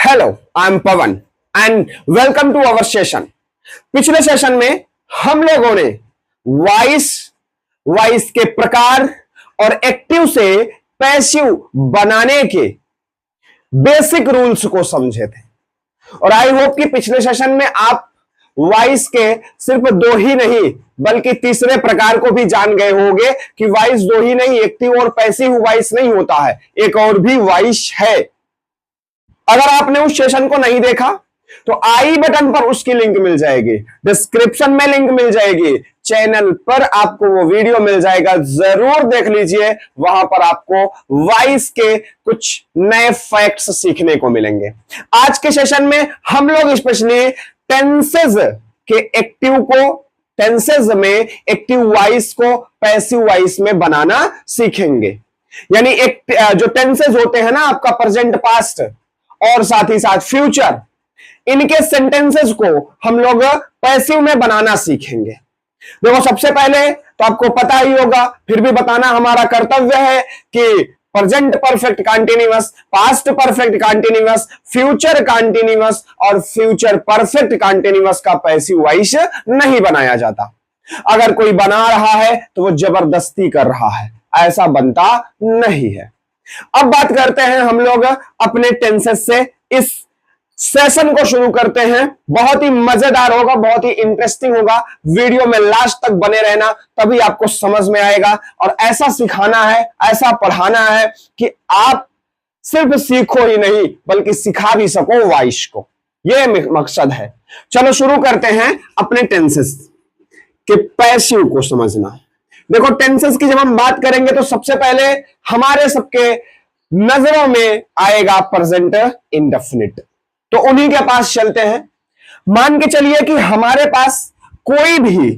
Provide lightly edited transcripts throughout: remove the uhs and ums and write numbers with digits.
Hello, I am Pawan and welcome to our session. पिछले session में हम लोगों ने वॉइस के प्रकार और एक्टिव से पैसिव बनाने के बेसिक रूल्स को समझे थे और आई होप कि पिछले सेशन में आप वॉइस के सिर्फ दो ही नहीं बल्कि तीसरे प्रकार को भी जान गए होंगे कि वॉइस दो ही नहीं, एक्टिव और पैसिव वॉइस नहीं होता है, एक और भी वॉइस है। अगर आपने उस सेशन को नहीं देखा तो आई बटन पर उसकी लिंक मिल जाएगी, डिस्क्रिप्शन में लिंक मिल जाएगी, चैनल पर आपको वो वीडियो मिल जाएगा, जरूर देख लीजिए। वहां पर आपको वॉइस के कुछ नए फैक्ट्स सीखने को मिलेंगे। आज के सेशन में हम लोग स्पेशली टेंसेज के एक्टिव को, टेंसेज में एक्टिव वॉइस को पैसिव वॉइस में बनाना सीखेंगे। यानी एक जो टेंसेज होते हैं ना, आपका प्रेजेंट, पास्ट और साथ ही साथ फ्यूचर, इनके सेंटेंसेस को हम लोग पैसिव में बनाना सीखेंगे। देखो, सबसे पहले तो आपको पता ही होगा, फिर भी बताना हमारा कर्तव्य है कि present perfect continuous, past perfect continuous, future continuous और फ्यूचर परफेक्ट कंटीन्यूअस का पैसिव वॉइस नहीं बनाया जाता। अगर कोई बना रहा है तो वो जबरदस्ती कर रहा है, ऐसा बनता नहीं है। अब बात करते हैं हम लोग अपने टेंसेस से। इस सेशन को शुरू करते हैं, बहुत ही मजेदार होगा, बहुत ही इंटरेस्टिंग होगा। वीडियो में लास्ट तक बने रहना, तभी आपको समझ में आएगा। और ऐसा सिखाना है, ऐसा पढ़ाना है कि आप सिर्फ सीखो ही नहीं बल्कि सिखा भी सको वॉइस को, यह मकसद है। चलो शुरू करते हैं अपने टेंसेस के पैसिव को समझना। देखो, टेंसेस की जब हम बात करेंगे तो सबसे पहले हमारे सबके नजरों में आएगा प्रेजेंट इंडेफिनिट, तो उन्हीं के पास चलते हैं। मान के चलिए कि हमारे पास कोई भी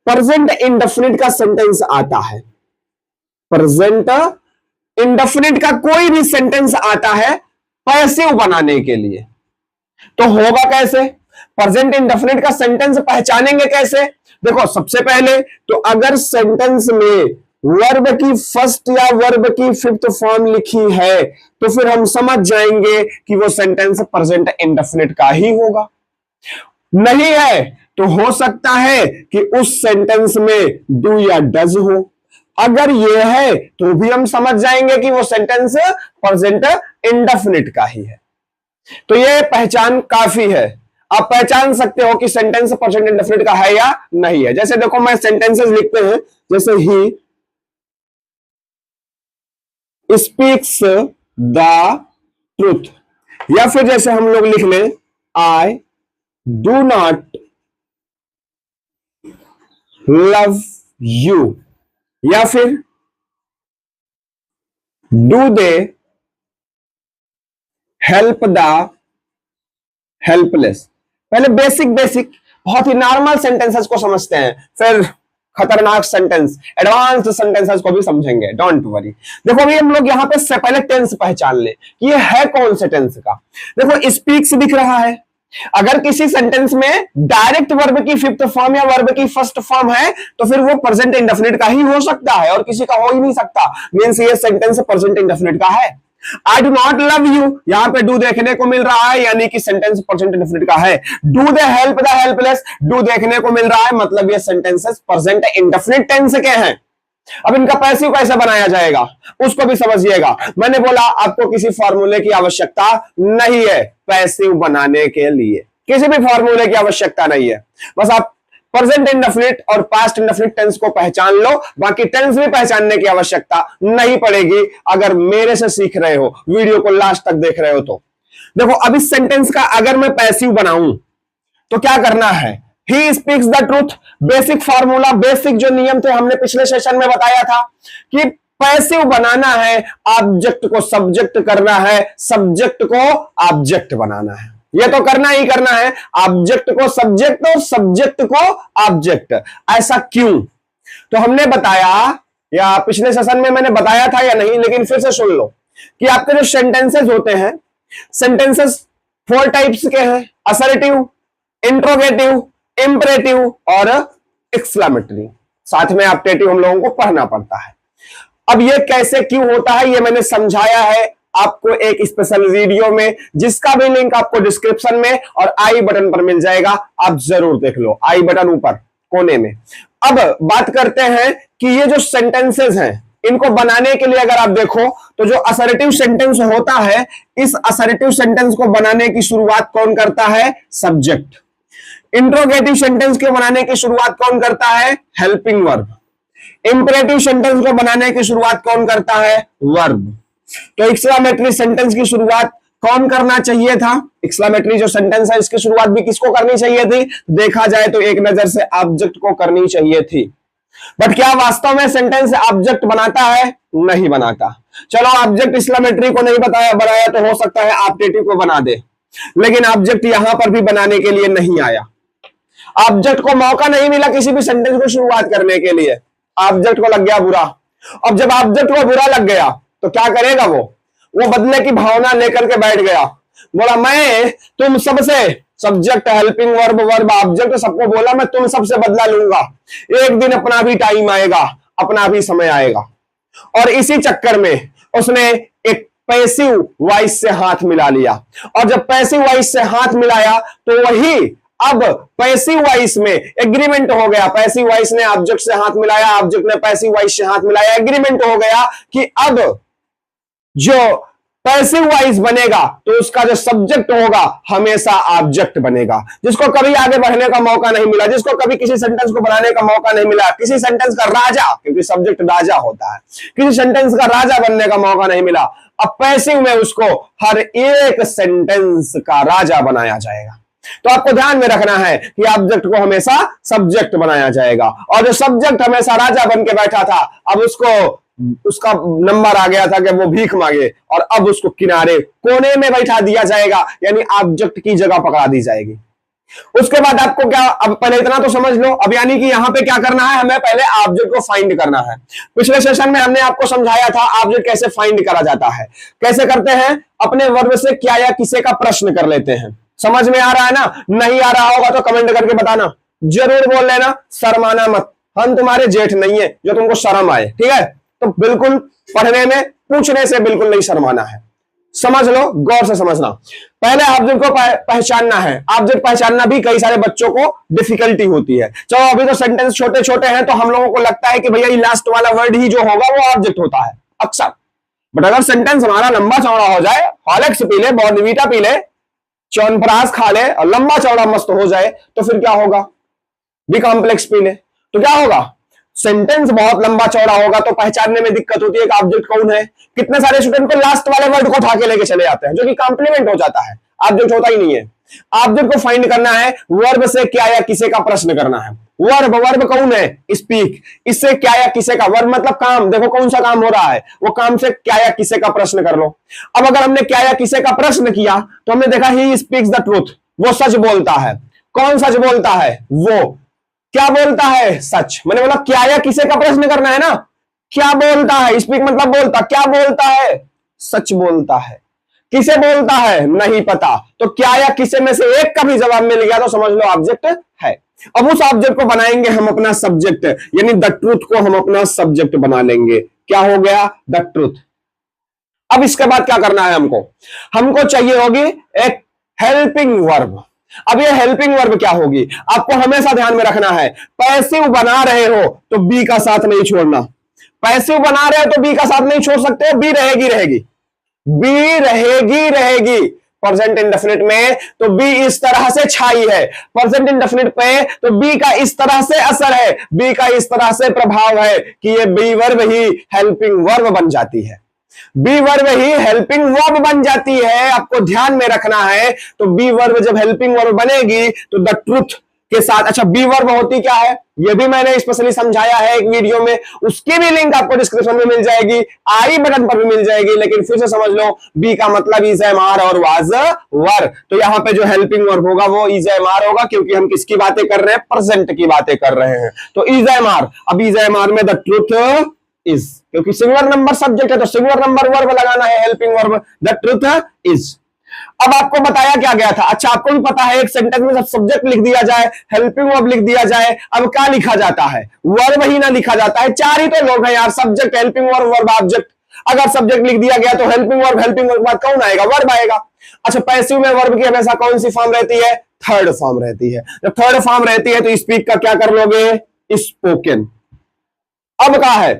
प्रेजेंट इंडेफिनिट का सेंटेंस आता है, प्रेजेंट इंडेफिनिट का कोई भी सेंटेंस आता है पैसिव बनाने के लिए, तो होगा कैसे? प्रेजेंट इंडेफिनिट का सेंटेंस पहचानेंगे कैसे? देखो, सबसे पहले तो अगर सेंटेंस में वर्ब की फर्स्ट या वर्ब की फिफ्थ फॉर्म लिखी है तो फिर हम समझ जाएंगे कि वो सेंटेंस प्रेजेंट इंडेफिनिट का ही होगा। नहीं है तो हो सकता है कि उस सेंटेंस में डू या डज हो। अगर ये है तो भी हम समझ जाएंगे कि वो सेंटेंस प्रेजेंट इंडेफिनिट का ही है। तो ये पहचान काफी है, आप पहचान सकते हो कि सेंटेंस प्रेजेंट इंडेफिनिट का है या नहीं है। जैसे देखो, मैं सेंटेंसेस लिखते हैं, जैसे ही स्पीक्स द ट्रूथ, या फिर जैसे हम लोग लिख लें I do not love you, या फिर do they help the helpless. पहले बेसिक बहुत ही नॉर्मल सेंटेंसेस को समझते हैं, फिर खतरनाक सेंटेंस, एडवांस सेंटेंसेस को भी समझेंगे, डोंट वरी। देखो, अभी हम लोग यहां पे से पहले टेंस पहचान ले कि ये है कौन से टेंस का। देखो, स्पीक्स दिख रहा है, अगर किसी सेंटेंस में डायरेक्ट वर्ब की फिफ्थ फॉर्म या वर्ब की फर्स्ट फॉर्म है तो फिर वो प्रेजेंट इंडेफिनिट का ही हो सकता है और किसी का हो ही नहीं सकता। मींस ये सेंटेंस प्रेजेंट इंडेफिनिट का है। I do not love you, यहां पे डू देखने को मिल रहा है, यानी कि सेंटेंस प्रेजेंट इंडेफिनिट का है। Do they help the helpless, do देखने को मिल रहा है, मतलब ये सेंटेंसेस प्रेजेंट इंडेफिनिट टेंस के हैं। अब इनका पैसिव कैसे बनाया जाएगा उसको भी समझिएगा। मैंने बोला आपको किसी फॉर्मूले की आवश्यकता नहीं है पैसिव बनाने के लिए, किसी भी फॉर्मूले की आवश्यकता नहीं है। बस आप प्रेजेंट इंडेफिनिट और पास्ट इंडेफिनिट टेंस को पहचान लो, बाकी टेंस भी पहचानने की आवश्यकता नहीं पड़ेगी अगर मेरे से सीख रहे हो, वीडियो को लास्ट तक देख रहे हो तो। देखो, अब इस सेंटेंस का अगर मैं पैसिव बनाऊं तो क्या करना है? He speaks the truth, basic formula, basic जो नियम थे हमने पिछले सेशन में बताया था कि पैसिव बनाना है, ऑब्जेक्ट को सब्जेक्ट करना है, सब्जेक्ट को ऑब्जेक्ट बनाना है। ये तो करना ही करना है, ऑब्जेक्ट को सब्जेक्ट और सब्जेक्ट को ऑब्जेक्ट। ऐसा क्यों? तो हमने बताया, या पिछले सेशन में मैंने बताया था या नहीं, लेकिन फिर से सुन लो कि आपके जो सेंटेंसेस होते हैं, सेंटेंसेस 4 टाइप्स के हैं, असर्टिव, इंट्रोगेटिव, इंपरेटिव और एक्सक्लेमेटरी। साथ में ऑप्टेटिव हम लोगों को पढ़ना पड़ता है। अब ये कैसे क्यों होता है ये मैंने समझाया है आपको एक स्पेशल वीडियो में, जिसका भी लिंक आपको डिस्क्रिप्शन में और आई बटन पर मिल जाएगा, आप जरूर देख लो, आई बटन ऊपर कोने में। अब बात करते हैं कि ये जो सेंटेंसेस हैं, इनको बनाने के लिए अगर आप देखो तो जो असर्टिव सेंटेंस होता है, इस असर्टिव सेंटेंस को बनाने की शुरुआत कौन करता है? सब्जेक्ट। इंट्रोगेटिव सेंटेंस को बनाने की शुरुआत कौन करता है? Helping verb. इंपरेटिव सेंटेंस को बनाने की शुरुआत कौन करता है? वर्ब। तो एक्सक्लेमेटरी सेंटेंस की शुरुआत कौन करना चाहिए था? एक्सक्लेमेटरी जो सेंटेंस है इसकी शुरुआत भी किसको करनी चाहिए थी? देखा जाए तो एक नजर से ऑब्जेक्ट को करनी चाहिए थी। बट क्या वास्तव में सेंटेंस ऑब्जेक्ट बनाता है? नहीं बनाता। चलो ऑब्जेक्ट एक्सक्लेमेटरी को नहीं बनाया तो हो सकता है ऑब्जेक्टिव को बना दे, लेकिन ऑब्जेक्ट यहां पर भी बनाने के लिए नहीं आया। ऑब्जेक्ट को मौका नहीं मिला किसी भी सेंटेंस को शुरुआत करने के लिए, ऑब्जेक्ट को लग गया बुरा। अब जब ऑब्जेक्ट को बुरा लग गया तो क्या करेगा? वो बदले की भावना लेकर के बैठ गया, बोला मैं तुम सबसे, subject helping verb verb object, सबको बोला मैं तुम सबसे बदला लूंगा, एक दिन अपना भी टाइम आएगा, अपना भी समय आएगा। और इसी चक्कर में उसने एक पैसिव वॉइस से हाथ मिला लिया, और जब पैसिव वॉइस से हाथ मिलाया तो वही अब पैसिव वॉइस में एग्रीमेंट हो गया। पैसिव वॉइस ने ऑब्जेक्ट से हाथ मिलाया, ऑब्जेक्ट ने पैसिव वॉइस से हाथ मिलाया, एग्रीमेंट हो गया कि अब जो पैसिव वॉइस बनेगा तो उसका जो सब्जेक्ट होगा हमेशा ऑब्जेक्ट बनेगा। जिसको कभी आगे बढ़ने का मौका नहीं मिला, जिसको कभी किसी सेंटेंस को बनाने का मौका नहीं मिला, किसी सेंटेंस का राजा, क्योंकि सब्जेक्ट राजा होता है, किसी सेंटेंस का राजा बनने का मौका नहीं मिला, अब पैसिव में उसको हर एक सेंटेंस का राजा बनाया जाएगा। तो आपको ध्यान में रखना है कि ऑब्जेक्ट को हमेशा सब्जेक्ट बनाया जाएगा, और जो सब्जेक्ट हमेशा राजा बन के बैठा था, अब उसका नंबर आ गया था कि वो भीख मांगे, और अब उसको किनारे कोने में बैठा दिया जाएगा, यानी ऑब्जेक्ट की जगह पकड़ा दी जाएगी। उसके बाद आपको क्या, अब पहले इतना तो समझ लो, अब यानी कि यहां पे क्या करना है, हमें पहले ऑब्जेक्ट को फाइंड करना है। पिछले सेशन में हमने आपको समझाया था ऑब्जेक्ट कैसे फाइंड करा जाता है। कैसे करते हैं? अपने वर्ब से क्या या किसे का प्रश्न कर लेते हैं। समझ में आ रहा है ना? नहीं आ रहा होगा तो कमेंट करके बताना, जरूर बोल लेना, शर्माना मत, हम तुम्हारे जेठ नहीं है जो तुमको शर्म आए, ठीक है? तो बिल्कुल पढ़ने में पूछने से बिल्कुल नहीं शर्माना है, समझ लो, गौर से समझना। पहले ऑब्जेक्ट को पहचानना है। ऑब्जेक्ट पहचानना भी कई सारे बच्चों को डिफिकल्टी होती है। चलो अभी तो सेंटेंस छोटे छोटे हैं तो हम लोगों को लगता है कि भैया ये लास्ट वाला वर्ड ही जो होगा वो ऑब्जेक्ट होता है अक्सर। बट अगर सेंटेंस हमारा लंबा चौड़ा हो जाए, हॉर्लिक्स पी ले, बॉर्नवीटा पी ले, च्यवनप्राश खा ले और लंबा चौड़ा मस्त हो जाए, तो फिर क्या होगा? बी कॉम्प्लेक्स पी ले तो क्या होगा? सेंटेंस बहुत लंबा चौड़ा होगा तो पहचानने में दिक्कत होती है कि ऑब्जेक्ट कौन है। कितने सारे स्टूडेंट को लास्ट वाले वर्ड को उठा के लेके चले जाते हैं, जो कि कॉम्प्लीमेंट हो जाता है, ऑब्जेक्ट होता ही नहीं है। ऑब्जेक्ट को फाइंड करना है, वर्ब से क्या या किसे का प्रश्न करना है। वर्ब, वर्ब कौन है? स्पीक। इससे क्या या किसे का, वर्ब मतलब काम, देखो कौन सा काम हो रहा है, वो काम से क्या या किसे का प्रश्न कर लो। अब अगर हमने क्या या किसे का प्रश्न किया तो हमने देखा ही स्पीक्स द ट्रूथ, वो सच बोलता है। कौन सच बोलता है? वो। क्या बोलता है? सच। मैंने बोला क्या या किसे का प्रश्न करना है ना, क्या बोलता है, स्पीक मतलब बोलता, क्या बोलता है? सच बोलता है। किसे बोलता है? नहीं पता। तो क्या या किसे में से एक का भी जवाब मिल गया तो समझ लो ऑब्जेक्ट है। अब उस ऑब्जेक्ट को बनाएंगे हम अपना सब्जेक्ट, यानी द ट्रूथ को हम अपना सब्जेक्ट बना लेंगे। क्या हो गया? The truth. अब इसके बाद क्या करना है हमको चाहिए होगी एक हेल्पिंग वर्ब। अब ये हेल्पिंग वर्ब क्या होगी? आपको हमेशा ध्यान में रखना है, पैसिव बना रहे हो तो बी का साथ नहीं छोड़ना। पैसिव बना रहे हो तो बी का साथ नहीं छोड़ सकते, बी रहेगी रहेगी, बी रहेगी रहेगी। प्रेजेंट इंडेफिनिट में तो बी इस तरह से छाई है, प्रेजेंट इंडेफिनिट पे तो बी का इस तरह से असर है, बी का इस तरह से प्रभाव है कि ये बी वर्ब ही हेल्पिंग वर्ब बन जाती है। बी वर्ब ही हेल्पिंग वर्ब बन जाती है, आपको ध्यान में रखना है। तो बी वर्ब जब हेल्पिंग वर्ब बनेगी तो द ट्रूथ के साथ, अच्छा बी वर्ब होती क्या है ये भी मैंने स्पेशली समझाया है एक वीडियो में, उसकी भी लिंक आपको डिस्क्रिप्शन में मिल जाएगी, आई बटन पर भी मिल जाएगी। लेकिन फिर से समझ लो, बी का मतलब इज एम आर और वाज वर। तो यहां पे जो हेल्पिंग वर्ब होगा वो इज एम आर होगा, क्योंकि हम किसकी बातें कर रहे हैं? प्रेजेंट की बातें कर रहे हैं। तो इज एम आर, अब इज एम आर में द ट्रूथ इज, क्योंकि सिंगुलर नंबर सब्जेक्ट है तो सिंगुलर नंबर वर्ब लगाना है, helping verb the truth is. अब आपको बताया क्या गया था? अच्छा आपको भी पता है एक सेंटेंस में जब सब्जेक्ट लिख दिया जाए, हेल्पिंग वर्ब लिख दिया जाए, अब क्या लिखा जाता है? वर्ब ही ना लिखा जाता है। चार ही तो लोग हैं यार, subject, helping verb, verb, object. अगर सब्जेक्ट लिख दिया गया तो हेल्पिंग वर्ब के बाद कौन आएगा? वर्ब आएगा। अच्छा, पैसिव में वर्ब की हमेशा कौन सी फॉर्म रहती है? थर्ड फॉर्म रहती है। जब थर्ड फॉर्म रहती है तो स्पीक का क्या कर लोगे? स्पोकन। अब का है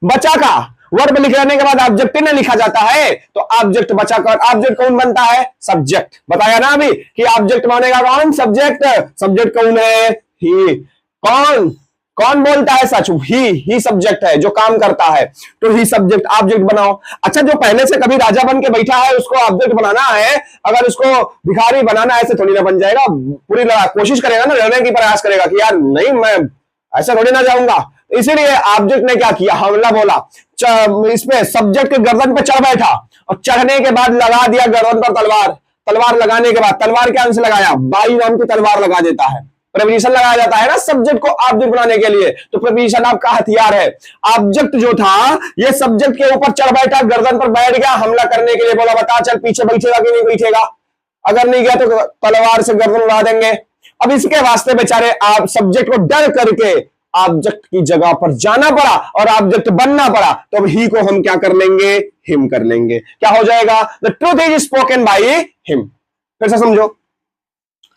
बचा का वर्ब लिख लेने के बाद ऑब्जेक्ट नहीं लिखा जाता है, तो ऑब्जेक्ट बचा कर ऑब्जेक्ट कौन बनता है? सब्जेक्ट। बताया ना अभी कि ऑब्जेक्ट बनेगा कौन? सब्जेक्ट। सब्जेक्ट कौन है? ही। कौन कौन बोलता है सच? ही सब्जेक्ट है जो काम करता है, तो ही सब्जेक्ट ऑब्जेक्ट बनाओ। अच्छा, जो पहले से कभी राजा बन के बैठा है उसको ऑब्जेक्ट बनाना है, अगर उसको भिखारी बनाना है ऐसे थोड़ी ना बन जाएगा। पूरी कोशिश करेगा ना, रहने की प्रयास करेगा कि यार नहीं मैं ऐसा थोड़ी ना जाऊंगा। इसीलिए ऑब्जेक्ट ने क्या किया? हमला बोला। इसमें सब्जेक्ट के गर्दन पे चढ़ बैठा और चढ़ने के बाद लगा दिया गर्दन पर तलवार। तलवार लगाने के बाद तलवार क्या से लगाया? बाई नाम की तलवार लगा देता है। प्रपोजिशन लगाया जाता है ना सब्जेक्ट को ऑब्जेक्ट बनाने के लिए, तो प्रपोजिशन आपका हथियार है। ऑब्जेक्ट जो था ये सब्जेक्ट के ऊपर चढ़ बैठा, गर्दन पर बैठ गया, हमला करने के लिए बोला बता चल पीछे बैठेगा कि नहीं बैठेगा? अगर नहीं गया तो तलवार से गर्दन उड़ा देंगे। अब इसके वास्ते बेचारे आप सब्जेक्ट को डर करके ऑब्जेक्ट की जगह पर जाना पड़ा और ऑब्जेक्ट बनना पड़ा, तो अब ही को हम क्या कर लेंगे? हिम कर लेंगे। क्या हो जाएगा? The truth is spoken by him. फिर से समझो,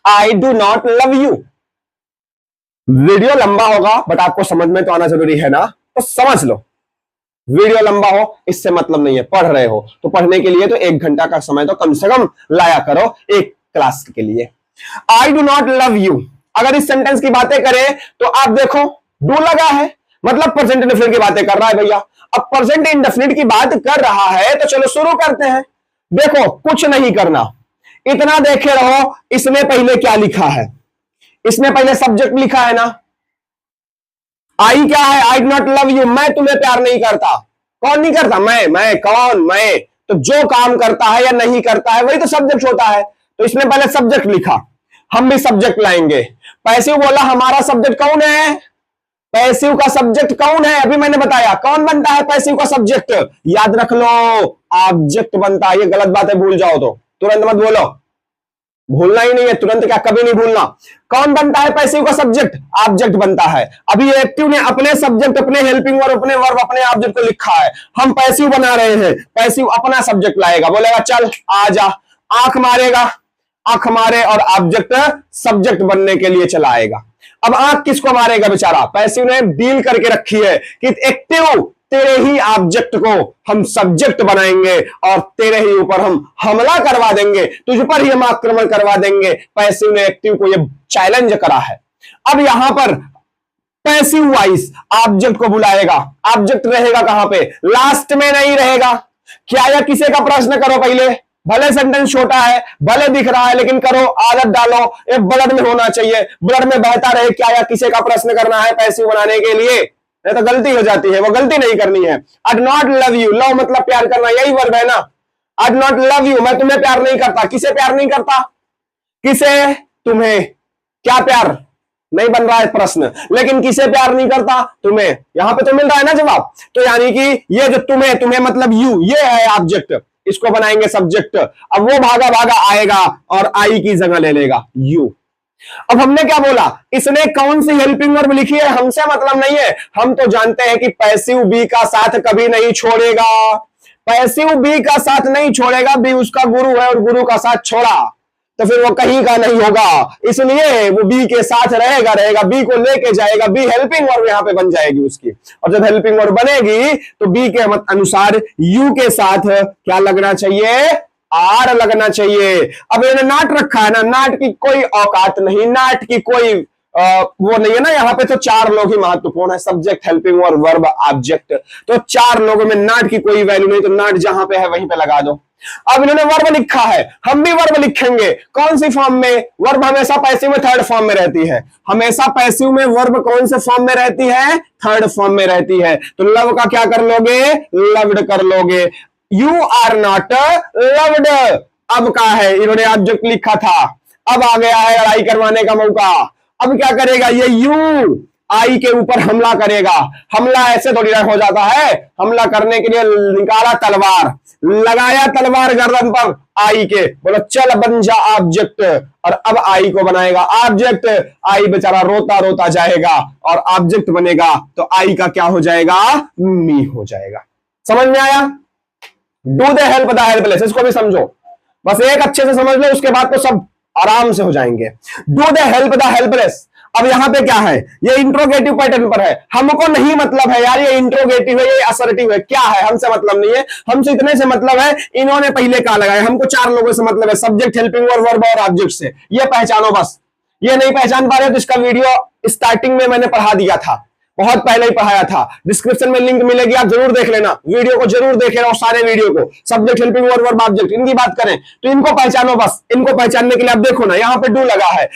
I do not love you. Video लंबा होगा बट आपको समझ में तो आना जरूरी है ना, तो समझ लो। वीडियो लंबा हो इससे मतलब नहीं है, पढ़ रहे हो तो पढ़ने के लिए तो 1 घंटा का समय तो कम से कम लाया करो एक क्लास के लिए। I do not love you, अगर इस सेंटेंस की बातें करें तो आप देखो डू लगा है, मतलब प्रेजेंट इंडेफिनिट की बातें कर रहा है भैया। अब प्रेजेंट इंडेफिनिट की बात कर रहा है तो चलो शुरू करते हैं। देखो कुछ नहीं करना, इतना देखे रहो। इसमें पहले क्या लिखा है? इसमें पहले सब्जेक्ट लिखा है ना। आई क्या है? I do not love you, मैं तुम्हें प्यार नहीं करता। कौन नहीं करता? मैं कौन? मैं तो जो काम करता है या नहीं करता है वही तो सब्जेक्ट होता है। तो इसने पहले सब्जेक्ट लिखा, हम भी सब्जेक्ट लाएंगे। पैसिव बोला हमारा सब्जेक्ट कौन है? पैसिव का सब्जेक्ट कौन है? अभी मैंने बताया कौन बनता है पैसिव का सब्जेक्ट। याद रख लो, ऑब्जेक्ट बनता है। ये गलत बात है, भूल जाओ तो तुरंत मत बोलो, भूलना ही नहीं है, तुरंत क्या कभी नहीं भूलना। कौन बनता है पैसिव का सब्जेक्ट? ऑब्जेक्ट बनता है। अभी एक्टिव ने अपने सब्जेक्ट, अपने हेल्पिंग वर्ब, अपने वर्ब, अपने ऑब्जेक्ट को लिखा है। हम पैसिव बना रहे हैं, पैसिव अपना सब्जेक्ट लाएगा, बोलेगा चल आ जा, आंख मारेगा, आंख मारे और ऑब्जेक्ट सब्जेक्ट बनने के लिए चला आएगा। अब आंख किसको मारेगा बेचारा? पैसिव ने डील करके रखी है कि एक्टिव तेरे ही ऑब्जेक्ट को हम सब्जेक्ट बनाएंगे और तेरे ही ऊपर हम हमला करवा देंगे, तुझ पर ही हम आक्रमण करवा देंगे। पैसिव ने एक्टिव को यह चैलेंज करा है। अब यहां पर पैसिव वाइस ऑब्जेक्ट को बुलाएगा। ऑब्जेक्ट रहेगा कहां पे? लास्ट में नहीं रहेगा। क्या या किसी का प्रश्न करो पहले, भले सेंटेंस छोटा है, भले दिख रहा है, लेकिन करो, आदत डालो। ये ब्लड में होना चाहिए, ब्लड में बहता रहे। क्या या किसी का प्रश्न करना है पैसिव बनाने के लिए, नहीं तो गलती हो जाती है, वो गलती नहीं करनी है। I do not love you, love मतलब प्यार करना, यही वर्ब है ना। I do not love you, मैं तुम्हें प्यार नहीं करता। किसे प्यार नहीं करता? किसे? तुम्हें। क्या प्यार? नहीं बन रहा है प्रश्न, लेकिन किसे प्यार नहीं करता? तुम्हें। यहां पे तो मिल रहा है ना जवाब। तो यानी कि ये जो तुम्हें, तुम्हें मतलब यू, ये है ऑब्जेक्ट, इसको बनाएंगे सब्जेक्ट। अब वो भागा भागा आएगा और आई की जगह ले लेगा यू। अब हमने क्या बोला? इसने कौन सी हेल्पिंग वर्ब लिखी है हमसे मतलब नहीं है। हम तो जानते हैं कि पैसिव बी का साथ कभी नहीं छोड़ेगा। पैसिव बी का साथ नहीं छोड़ेगा, बी उसका गुरु है और गुरु का साथ छोड़ा तो फिर वो कहीं का नहीं होगा, इसलिए वो बी के साथ रहेगा, बी को लेके जाएगा। बी हेल्पिंग वर्ब यहां पे बन जाएगी उसकी, और जब हेल्पिंग वर्ब बनेगी तो बी के अनुसार यू के साथ क्या लगना चाहिए? आर लगना चाहिए। अब इन्होंने नाट रखा है ना, नाट की कोई औकात नहीं, नाट की कोई वो नहीं है ना। यहाँ पे तो 4 लोग ही महत्वपूर्ण है, subject, helping verb, verb, object. तो 4 लोगों में नाट की कोई वैल्यू नहीं, तो नाट जहां पे है वहीं पे लगा दो। अब इन्होंने वर्ब लिखा है, हम भी वर्ब लिखेंगे। कौन सी फॉर्म में? वर्ब हमेशा पैसिव में थर्ड फॉर्म में रहती है। हमेशा पैसिव में वर्ब कौन से फॉर्म में रहती है? थर्ड फॉर्म में रहती है। तो लव का क्या कर लोगे? लव्ड कर लोगे। You are not loved. अब का है? इन्होंने ऑब्जेक्ट लिखा था, अब आ गया है लड़ाई करवाने का मौका। अब क्या करेगा ये यू? आई के ऊपर हमला करेगा। हमला ऐसे थोड़ी हो जाता है, हमला करने के लिए निकाला तलवार, लगाया तलवार गर्दन पर आई के, बोला चल बन जा ऑब्जेक्ट, और अब आई को बनाएगा ऑब्जेक्ट। आई बेचारा रोता रोता जाएगा और ऑब्जेक्ट बनेगा, तो आई का क्या हो जाएगा? मी हो जाएगा। समझ में आया? Do they help the helpless, इसको भी समझो, बस एक अच्छे से समझ लो, उसके बाद तो सब आराम से हो जाएंगे। Do they help the helpless. अब यहां पे क्या है, ये इंट्रोगेटिव पैटर्न पर है, हमको नहीं मतलब है यार ये इंट्रोगेटिव है ये असर्टिव है, क्या है, हमसे मतलब नहीं है, हमसे इतने से मतलब है इन्होंने पहले कहा लगाया, हमको चार लोगों से मतलब है, सब्जेक्ट, हेल्पिंग वर्ब, वर्ब और ऑब्जेक्ट से। ये पहचानो बस। ये नहीं पहचान पा रहे तो इसका वीडियो स्टार्टिंग में मैंने पढ़ा दिया था, बहुत पहले ही पढ़ाया था, डिस्क्रिप्शन में लिंक मिलेगी, आप जरूर देख लेना, वीडियो को जरूर देखे रहो, सारे वीडियो को, subject, helping verb, verb, object, इनकी बात करें तो इनको पहचानो बस। इनको पहचानने के लिए आप देखो ना, यहां पे डू लगा है,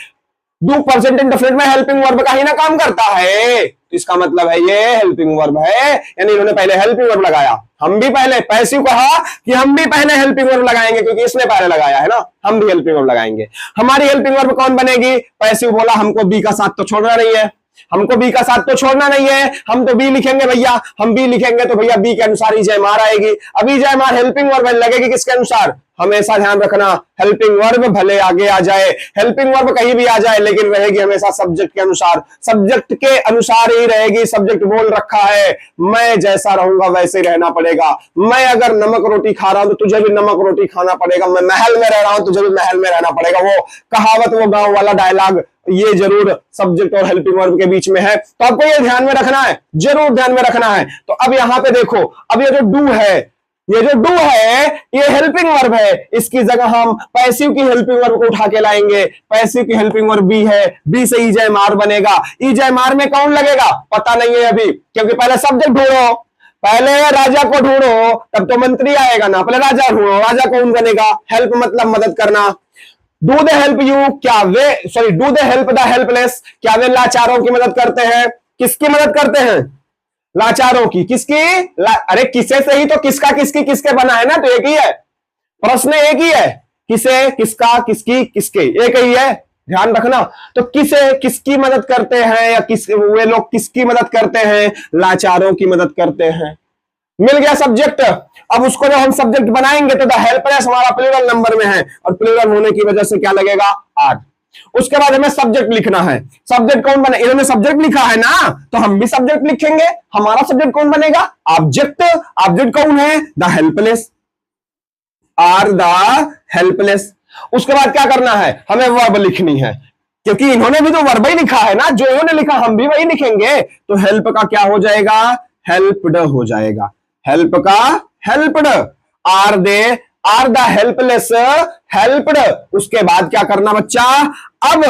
डू प्रेजेंट इंडेफिनिट में हेल्पिंग वर्ब का ही ना काम करता है, तो इसका मतलब है ये हेल्पिंग वर्ब है, यानी इन्होंने पहले हेल्पिंग वर्ब लगाया। हम भी पहले पैसिव कहा कि हम भी पहले हेल्पिंग वर्ब लगाएंगे क्योंकि इसने पहले लगाया है ना, हम भी हेल्पिंग वर्ब लगाएंगे। हमारी हेल्पिंग वर्ब कौन बनेगी, पैसिव बोला, हमको बी का साथ तो छोड़ना नहीं है, हमको बी का साथ तो छोड़ना नहीं है, हम तो बी लिखेंगे भैया, हम बी लिखेंगे तो भैया बी के अनुसार ही जयमार आएगी। अभी जयमार हेल्पिंग वर्ब लगेगी किसके अनुसार, हमेशा ध्यान रखना, हेल्पिंग वर्ब भले आगे आ जाए, हेल्पिंग वर्ब कहीं भी आ जाए लेकिन रहेगी हमेशा सब्जेक्ट के अनुसार, सब्जेक्ट के अनुसार ही रहेगी। सब्जेक्ट बोल रखा है मैं जैसा रहूंगा वैसे रहना पड़ेगा, मैं अगर नमक रोटी खा रहा हूं तो तुझे भी नमक रोटी खाना पड़ेगा, मैं महल में रह रहा हूं तुझे भी महल में रहना पड़ेगा, वो कहावत, वो गांव वाला डायलॉग, ये जरूर सब्जेक्ट और हेल्पिंग वर्ब के बीच में है, तो आपको ये ध्यान में रखना है, जरूर ध्यान में रखना है। तो अब यहां पे देखो, अब ये जो डू है, ये जो डू है ये हेल्पिंग वर्ब है, इसकी जगह हम पैसिव की हेल्पिंग वर्ब को उठा के लाएंगे। पैसिव की हेल्पिंग वर्ब बी है, बी से ई जयमार बनेगा। ई जयमार में कौन लगेगा पता नहीं है अभी, क्योंकि पहले सब्जेक्ट ढूंढो, पहले राजा को ढूंढो तब तो मंत्री आएगा ना, पहले राजा ढूंढो, राजा कौन बनेगा, हेल्प मतलब मदद करना। डू दे हेल्प यू, क्या वे, sorry, do they help the helpless, क्या वे लाचारों की मदद करते हैं, किसकी मदद करते हैं, लाचारों की, किसकी, अरे किसे से ही तो किसका, किसकी, किसके बना है ना, तो एक ही है, प्रश्न एक ही है, किसे, किसका, किसकी, किसके, एक ही है, ध्यान रखना। तो किसे, किसकी मदद करते हैं, या किस, वे लोग किसकी मदद करते हैं, लाचारों की मदद करते हैं। मिल गया सब्जेक्ट। अब उसको जब हम सब्जेक्ट बनाएंगे तो द हेल्पलेस हमारा प्लूरल नंबर में है, और प्लूरल होने की वजह से क्या लगेगा, आर। उसके बाद हमें सब्जेक्ट लिखना है, सब्जेक्ट कौन बने, इन्होंने सब्जेक्ट लिखा है ना, तो हम भी सब्जेक्ट लिखेंगे। हमारा सब्जेक्ट कौन बनेगा, ऑब्जेक्ट। ऑब्जेक्ट कौन है, the helpless, are the helpless. उसके बाद क्या करना है, हमें वर्ब लिखनी है, क्योंकि इन्होंने भी तो वर्ब ही लिखा है ना, जो इन्होंने लिखा हम भी वही लिखेंगे। तो हेल्प का क्या हो जाएगा, हेल्प्ड हो जाएगा, हेल्प का helped, are they, are the helpless helped. उसके बाद क्या करना बच्चा, अब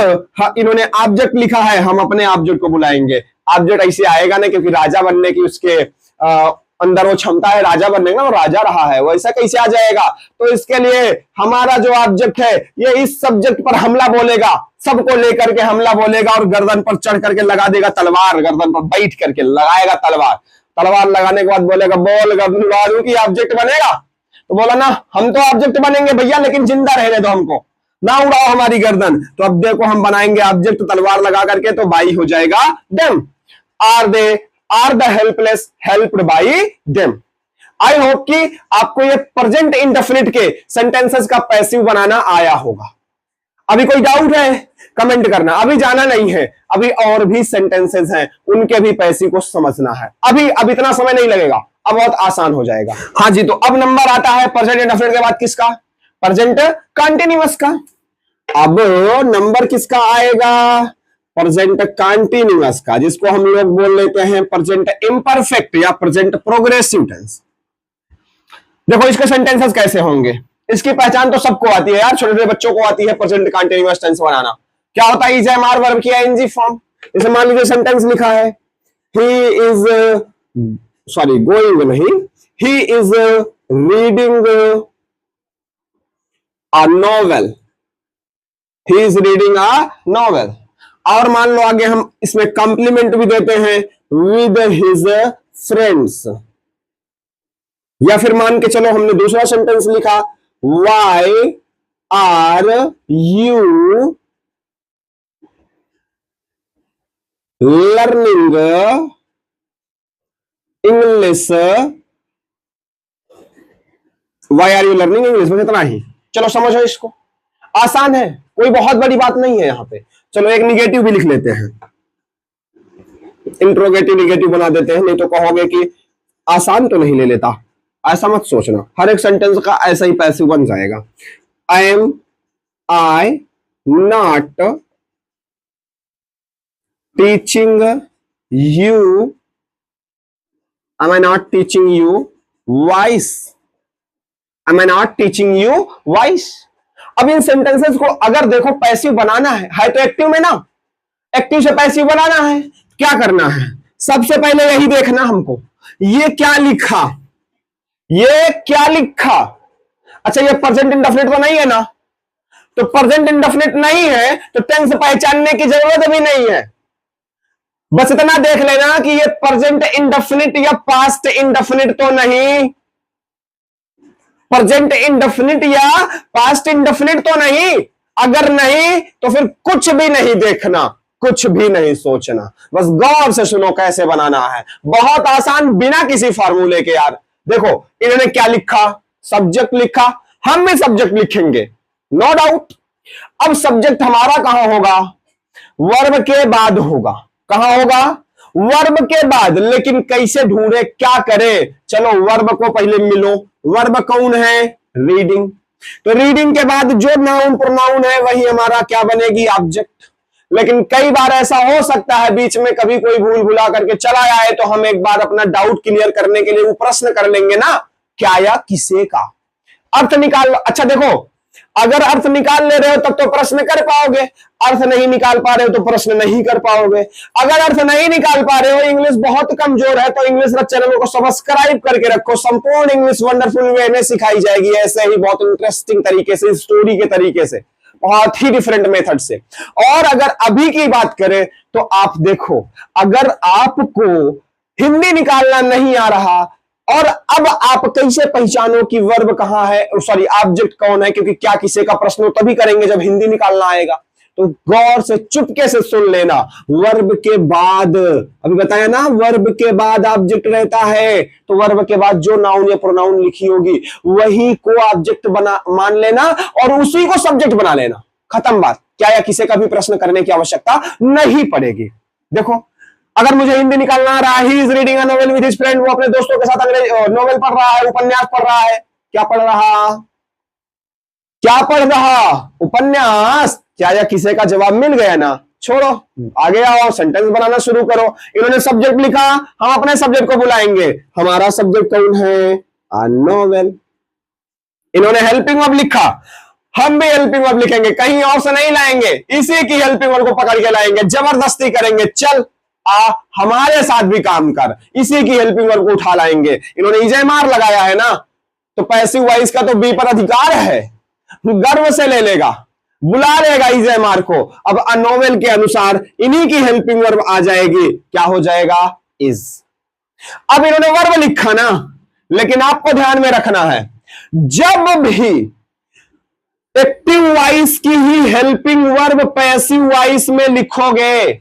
इन्होंने ऑब्जेक्ट लिखा है, हम अपने ऑब्जेक्ट को बुलाएंगे। ऑब्जेक्ट ऐसे आएगा ना, क्योंकि राजा बनने की उसके अंदर वो क्षमता है, राजा बनने का, वो राजा रहा है, वो ऐसा कैसे आ जाएगा। तो इसके लिए हमारा जो ऑब्जेक्ट है ये इस सब्जेक्ट पर हमला बोलेगा, सबको लेकर के हमला बोलेगा, और गर्दन पर चढ़ करके लगा देगा तलवार, गर्दन पर बैठ करके लगाएगा तलवार। तलवार लगाने के बाद बोलेगा बोल गर्दन की ऑब्जेक्ट बनेगा, तो बोला ना हम तो ऑब्जेक्ट बनेंगे भैया, लेकिन जिंदा रहने दो हमको, ना उड़ाओ हमारी गर्दन। तो अब देखो हम बनाएंगे ऑब्जेक्ट तलवार लगा करके, तो बाई हो जाएगा them, are they, are the helpless helped by them. I hope कि आपको ये प्रेजेंट इंडेफिनिट के सेंटेंसेस का पैसिव बनाना आया होगा। अभी कोई डाउट है कमेंट करना, अभी जाना नहीं है, अभी और भी सेंटेंसेस हैं, उनके भी पैसिव को समझना है। अभी अब इतना समय नहीं लगेगा, अब बहुत आसान हो जाएगा। हाँ जी, तो अब नंबर आता है प्रेजेंट इंडेफिनिट के बाद किसका, प्रेजेंट कंटीन्यूअस का। अब नंबर किसका आएगा, प्रेजेंट कंटीन्यूअस का, जिसको हम लोग बोल लेते हैं प्रेजेंट इम्परफेक्ट या प्रेजेंट प्रोग्रेसिव टेंस। देखो इसके सेंटेंसेस कैसे होंगे, इसकी पहचान तो सबको आती है यार, छोटे छोटे बच्चों को आती है प्रेजेंट कंटीन्यूअस टेंस बनाना। क्या होता है, इज एम आर वर्ब की आईएनजी फॉर्म। जैसे मान लीजिए सेंटेंस लिखा है, ही इज, सॉरी गोइंग नहीं, he is reading a novel, he is reading a novel. और मान लो आगे हम इसमें कॉम्प्लीमेंट भी देते हैं, विद हिज फ्रेंड्स। या फिर मान के चलो हमने दूसरा सेंटेंस लिखा, why are you learning English, why are you learning English, बस इतना ही। चलो समझो इसको, आसान है, कोई बहुत बड़ी बात नहीं है यहां पे। चलो एक निगेटिव भी लिख लेते हैं, इंट्रोगेटिव निगेटिव बना देते हैं, नहीं तो कहोगे कि आसान तो नहीं ले लेता, ऐसा मत सोचना हर एक सेंटेंस का ऐसा ही पैसिव बन जाएगा। Am I not teaching you, am I not teaching you voice, am I not teaching you voice. अब इन सेंटेंसेस को अगर देखो पैसिव बनाना है तो एक्टिव में ना, एक्टिव से पैसिव बनाना है, क्या करना है? सबसे पहले यही देखना हमको, ये क्या लिखा, ये क्या लिखा। अच्छा ये प्रेजेंट इंडेफिनिट तो नहीं है ना, तो प्रेजेंट इंडेफिनिट नहीं है तो टेंस पहचानने की जरूरत भी नहीं है। बस इतना देख लेना कि ये प्रेजेंट इंडेफिनिट या पास्ट इंडेफिनिट तो नहीं, प्रेजेंट इंडेफिनिट या पास्ट इंडेफिनिट तो नहीं। अगर नहीं तो फिर कुछ भी नहीं देखना, कुछ भी नहीं सोचना, बस गौर से सुनो कैसे बनाना है। बहुत आसान, बिना किसी फार्मूले के। यार देखो इन्होंने क्या लिखा, सब्जेक्ट लिखा, हम भी सब्जेक्ट लिखेंगे नो डाउट। अब सब्जेक्ट हमारा कहां होगा? वर्ब के बाद होगा। कहां होगा? वर्ब के बाद। लेकिन कैसे ढूंढे, क्या करें? चलो वर्ब को पहले मिलो। वर्ब कौन है? रीडिंग। तो रीडिंग के बाद जो नाउन प्रोनाउन है वही हमारा क्या बनेगी? ऑब्जेक्ट। लेकिन कई बार ऐसा हो सकता है बीच में कभी कोई भूल भुला करके चला आए, तो हम एक बार अपना डाउट क्लियर करने के लिए वो प्रश्न कर लेंगे ना, क्या या किसे का अर्थ निकाल। अच्छा देखो, अगर अर्थ निकाल ले रहे हो तब तो प्रश्न कर पाओगे, अर्थ नहीं निकाल पा रहे हो तो प्रश्न नहीं कर पाओगे। अगर अर्थ नहीं निकाल पा रहे हो, इंग्लिश बहुत कमजोर है, तो इंग्लिश चैनल को सब्सक्राइब करके रखो। संपूर्ण इंग्लिश वंडरफुल वे में सिखाई जाएगी, ऐसे ही बहुत इंटरेस्टिंग तरीके से, स्टोरी के तरीके से, बहुत ही डिफरेंट मेथड से। और अगर अभी की बात करें तो आप देखो, अगर आपको हिंदी निकालना नहीं आ रहा, और अब आप कैसे पहचानो कि वर्ब कहां है, सॉरी ऑब्जेक्ट कौन है, क्योंकि क्या किसी का प्रश्न तभी करेंगे जब हिंदी निकालना आएगा। तो गौर से चुपके से सुन लेना, वर्ब के बाद, अभी बताया ना वर्ब के बाद ऑब्जेक्ट रहता है, तो वर्ब के बाद जो नाउन या प्रोनाउन लिखी होगी वही को ऑब्जेक्ट बना मान लेना और उसी को सब्जेक्ट बना लेना। खत्म बात। क्या या किसी का भी प्रश्न करने की आवश्यकता नहीं पड़ेगी। देखो अगर मुझे हिंदी निकालना आ रहा है, he is reading a novel with his friend, वो अपने दोस्तों के साथ अंग्रेजी नोवेल पढ़ रहा है, उपन्यास पढ़ रहा है। क्या पढ़ रहा? क्या पढ़ रहा? उपन्यास। क्या या किसी का जवाब मिल गया ना? छोड़ो, आगे आओ, सेंटेंस बनाना शुरू करो। इन्होंने सब्जेक्ट लिखा, हम अपने सब्जेक्ट को बुलाएंगे। हमारा सब्जेक्ट कौन है? अ नोवेल। इन्होंने हेल्पिंग वर्ब लिखा, हम भी हेल्पिंग वर्ब लिखेंगे, कहीं और से नहीं लाएंगे, इसी की हेल्पिंग वर्ब को पकड़ के लाएंगे, जबरदस्ती करेंगे। चल हमारे साथ भी काम कर, इसी की हेल्पिंग वर्ब को उठा लाएंगे। इन्होंने इजेमार लगाया है ना, तो पैसिव वॉइस का तो बी पर अधिकार है, गर्व से ले लेगा, बुला लेगा इजेमार को। अब अ नोवेल के अनुसार इन्हीं की हेल्पिंग वर्ब आ जाएगी, क्या हो जाएगा? इज। अब इन्होंने वर्ब लिखा ना, लेकिन आपको ध्यान में रखना है, जब भी एक्टिव वॉइस की ही हेल्पिंग वर्ब पैसिव वॉइस में लिखोगे,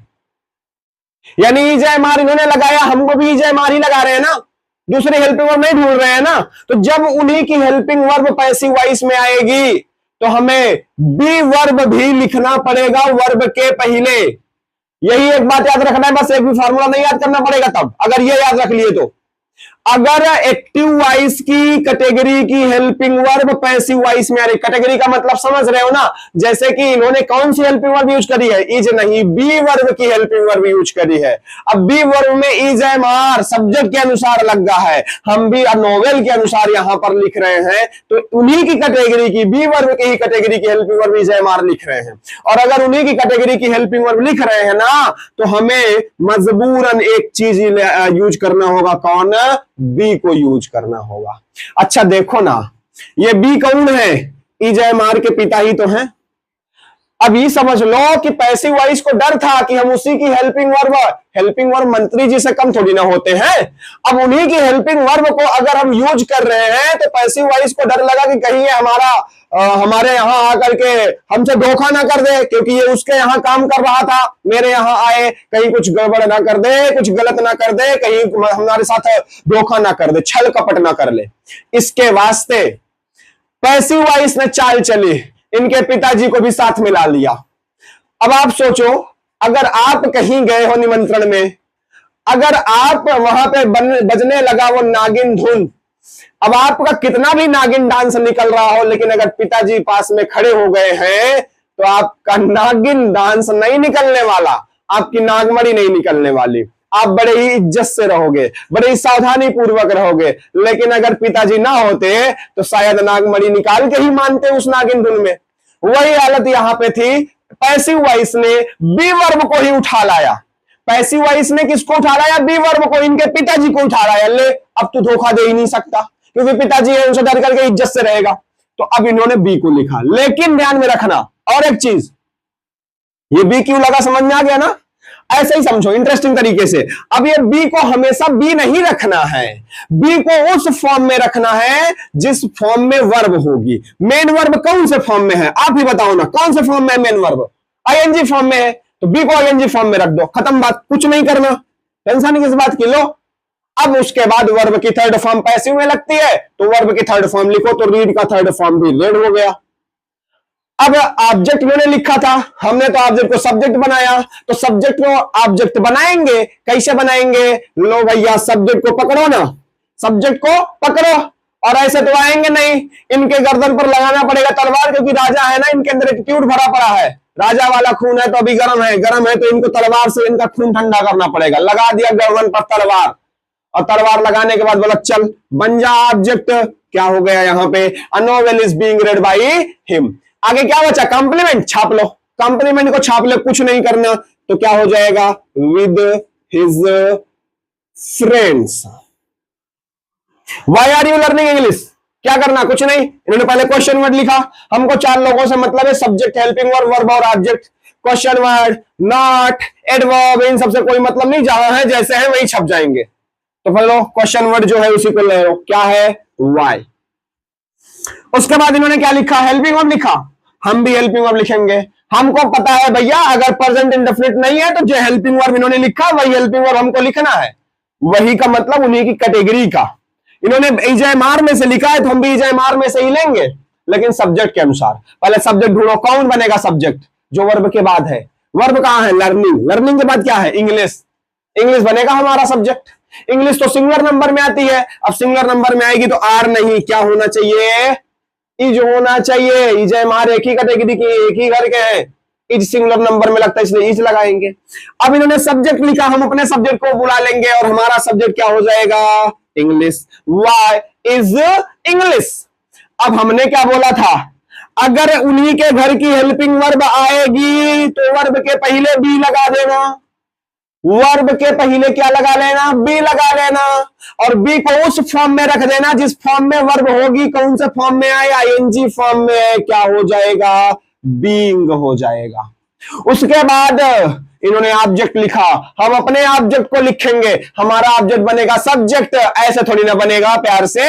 यानी इजेमार इन्होंने लगाया, हमको भी इजेमार ही लगा रहे हैं ना, दूसरी हेल्पिंग वर्ब नहीं ढूंढ रहे हैं ना, तो जब उन्हीं की हेल्पिंग वर्ब पैसिव वॉइस में आएगी तो हमें बी वर्ब भी लिखना पड़ेगा वर्ब के पहले। यही एक बात याद रखना है, बस एक भी फार्मूला नहीं याद करना पड़ेगा तब, अगर ये याद रख लिए तो। अगर एक्टिव वॉइस की कैटेगरी की हेल्पिंग वर्ब पैसिव वॉइस में आ रही, कैटेगरी का मतलब समझ रहे हो ना, जैसे कि इन्होंने कौन सी हेल्पिंग वर्ब यूज करी है? इज नहीं, बी वर्ब की हेल्पिंग वर्ब यूज करी है। अब बी वर्ब में इज एम आर सब्जेक्ट के अनुसार लग रहा है, हम भी नोवेल के अनुसार यहां पर लिख रहे हैं, तो उन्हीं की कैटेगरी की, बी वर्ब की ही कैटेगरी की helping verb is am are लिख रहे हैं। और अगर उन्हीं की कैटेगरी की हेल्पिंग वर्ब लिख रहे हैं ना, तो हमें मजबूरन एक चीज यूज करना होगा, कौन? बी को यूज करना होगा। अच्छा देखो ना, ये बी कौन है? इजेमार के पिता ही तो हैं। अब ये समझ लो कि पैसिव वॉइस को डर था कि हम उसी की हेल्पिंग वर्ब मंत्री जी से कम थोड़ी ना होते हैं। अब उन्हीं की हेल्पिंग वर्ब को अगर हम यूज कर रहे हैं तो पैसिव वॉइस को डर लगा कि कहीं ये हमारे यहां आकर के हमसे धोखा ना कर दे, क्योंकि ये उसके यहां काम कर रहा था, मेरे यहां आए, कहीं कुछ गड़बड़ ना कर दे, कुछ गलत ना कर दे, कहीं हमारे साथ धोखा ना कर दे, छल कपट ना कर ले। इसके वास्ते पैसिव वॉइस ने चाल चली, इनके पिताजी को भी साथ मिला लिया। अब आप सोचो, अगर आप कहीं गए हो निमंत्रण में, अगर आप वहां पे बजने लगा वो नागिन धुन, अब आपका कितना भी नागिन डांस निकल रहा हो, लेकिन अगर पिताजी पास में खड़े हो गए हैं तो आपका नागिन डांस नहीं निकलने वाला, आपकी नागमणि नहीं निकलने वाली। आप बड़े ही इज्जत से रहोगे, बड़े ही सावधानी पूर्वक रहोगे। लेकिन अगर पिताजी ना होते तो शायद नागमणि निकाल के ही मानते उस नागिन धुन में। वही हालत यहां पे थी। पैसिव वॉइस ने बी वर्ब को ही उठा लाया। पैसिव वॉइस ने किसको उठा लाया? बी वर्ब को, इनके पिताजी को उठा लाया। ले, अब तू धोखा दे ही नहीं सकता, क्योंकि पिताजी है, उनसे डर करके इज्जत से रहेगा। तो अब इन्होंने बी को लिखा। लेकिन ध्यान में रखना और एक चीज, ये बी क्यों लगा समझ में आ गया ना? ऐसे ही समझो इंटरेस्टिंग तरीके से। अब ये बी को हमेशा बी नहीं रखना है, बी को उस फॉर्म में रखना है जिस फॉर्म में वर्ब होगी। मेन वर्ब कौन से फॉर्म में है? आप ही बताओ ना, कौन से फॉर्म में है मेन वर्ब? आईएनजी फॉर्म में है, तो बी को आईएनजी फॉर्म में रख दो, खत्म बात, कुछ नहीं करना, टेंशन किस बात की। लो, अब उसके बाद वर्ब की थर्ड फॉर्म पैसिव में लगती है, तो वर्ब की थर्ड फॉर्म लिखो, तो रीड का थर्ड फॉर्म भी रेड हो गया। अब ऑब्जेक्ट मैंने लिखा था, हमने तो ऑब्जेक्ट को सब्जेक्ट बनाया, तो सब्जेक्ट को ऑब्जेक्ट बनाएंगे, कैसे बनाएंगे? लो भैया, सब्जेक्ट को पकड़ो ना, सब्जेक्ट को पकड़ो, और ऐसे तो आएंगे नहीं, इनके गर्दन पर लगाना पड़ेगा तलवार, क्योंकि राजा है ना, इनके अंदर एटीट्यूड भरा पड़ा है, राजा वाला खून है, तो अभी गर्म है, गर्म है तो इनको तलवार से इनका खून ठंडा करना पड़ेगा। लगा दिया गर्दन पर तलवार, और तलवार लगाने के बाद बोला चल बन जा ऑब्जेक्ट। क्या हो गया यहाँ पे? अ novel is being red by him. आगे क्या बचा? कॉम्प्लीमेंट छाप लो, कॉम्प्लीमेंट को छाप लो, कुछ नहीं करना, तो क्या हो जाएगा? With his friends. Why are you learning English? क्या करना? कुछ नहीं। इन्होंने पहले क्वेश्चन वर्ड लिखा, हमको चार लोगों से मतलब है, सब्जेक्ट, हेल्पिंग वर्ब, वर्ब और object. Question word, not, adverb, इन सबसे कोई मतलब नहीं, जहां है जैसे है वही छप जाएंगे। तो फिर लो क्वेश्चन वर्ड जो है उसी को ले लो, क्या है? वाई। उसके बाद इन्होंने क्या लिखा? हेल्पिंग वर्ब लिखा, हम भी हेल्पिंग वर्ब लिखेंगे। हमको पता है भैया, अगर प्रेजेंट इंडेफिनिट नहीं है तो जो हेल्पिंग वर्ब इन्होंने लिखा वही हेल्पिंग वर्ब हमको लिखना है, वही का मतलब उन्हीं की कैटेगरी का। इन्होंने इजमार में से लिखा है तो हम भी इजमार में से ही लेंगे, लेकिन सब्जेक्ट के अनुसार। पहले सब्जेक्ट ढूंढो, कौन बनेगा सब्जेक्ट? जो वर्ब के बाद है। वर्ब कहां है? लर्निंग। लर्निंग के बाद क्या है? इंग्लिश। इंग्लिश बनेगा हमारा सब्जेक्ट। इंग्लिश तो सिंगुलर नंबर में आती है, अब सिंगुलर नंबर में आएगी तो आर नहीं, क्या होना चाहिए? इज होना चाहिए। इज एमआर एक ही कैटेगरी के, एक ही घर के हैं, इज सिंगुलर नंबर में लगता है इसलिए इज लगाएंगे। अब इन्होंने सब्जेक्ट लिखा, हम अपने सब्जेक्ट को बुला लेंगे और हमारा सब्जेक्ट क्या हो जाएगा? इंग्लिश। Why is English. अब हमने क्या बोला था? अगर उन्हीं के घर की हेल्पिंग वर्ब आएगी तो वर्ब के पहले बी लगा देना, वर्ब के पहले क्या लगा लेना? बी लगा लेना, और बी को उस फॉर्म में रख देना जिस फॉर्म में वर्ब होगी। कौन से फॉर्म में आए? आईएनजी फॉर्म में। क्या हो जाएगा? बीइंग हो जाएगा। उसके बाद इन्होंने ऑब्जेक्ट लिखा, हम अपने ऑब्जेक्ट को लिखेंगे, हमारा ऑब्जेक्ट बनेगा सब्जेक्ट। ऐसे थोड़ी ना बनेगा प्यार से,